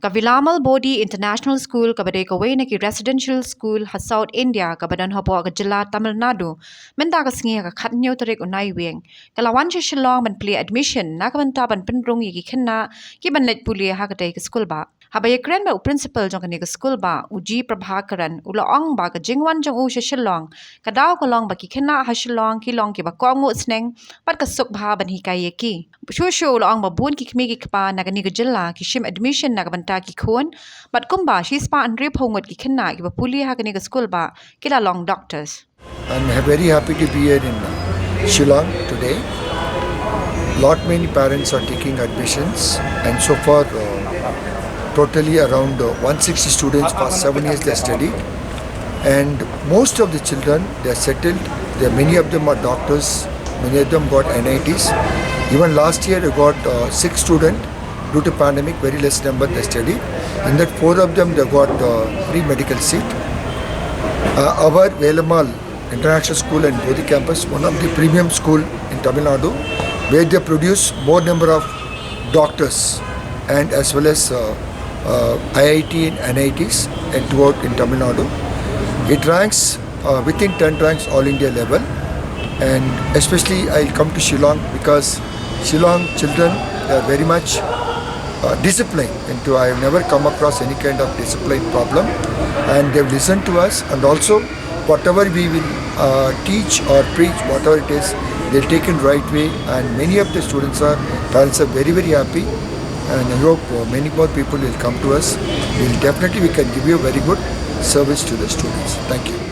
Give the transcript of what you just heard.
Kavilamal Bodhi International School kabade kaway na ki residential school ha South India kabadan hapo ka jila Tamil Nadu menta ka singi ka khatnyo tarik unai weng kalawan si Shillong man play admission na kabanta ban penrung yi ki khynnah ki ban let puli ha ka ka skulbah habaya kren ba principal jong ka skulbah uji prabhakaran ulaong ba ka jingwan jong u si Shillong kadaw ko long ba ki khynnah ha Shillong ki long ki ba ko ngu sneng pat ka suk bha ban hi kai ki Shushu ulaong ba bun ki kmi ki kpa na ka jila ki shim admission na kabanta ki khon but kumba she spa and rip hongot ki khynnah ki ba puli ha ka skulbah kila long doctors. I'm very happy to be here in Shillong today. Lot many parents are taking admissions, and so far totally around 160 students past 7 years they studied, and most of the children they are settled. Many of them are doctors, many of them got NITs. Even last year I got 6 students. Due to pandemic, very less number they studied. In that 4 of them they got free medical seat. Our Velamal International School and Bodhi campus, one of the premium school in Tamil Nadu, where they produce more number of doctors and as well as IIT and NITs and throughout in Tamil Nadu. It ranks within 10 ranks all India level, and especially I'll come to Shillong because Shillong children are very much disciplined. Into I have never come across any kind of discipline problem, and they've listened to us, and also whatever we will teach or preach, whatever it is, they'll take it right way, and many of the parents are very happy, and I hope many more people will come to us. We can give you a very good service to the students. Thank you.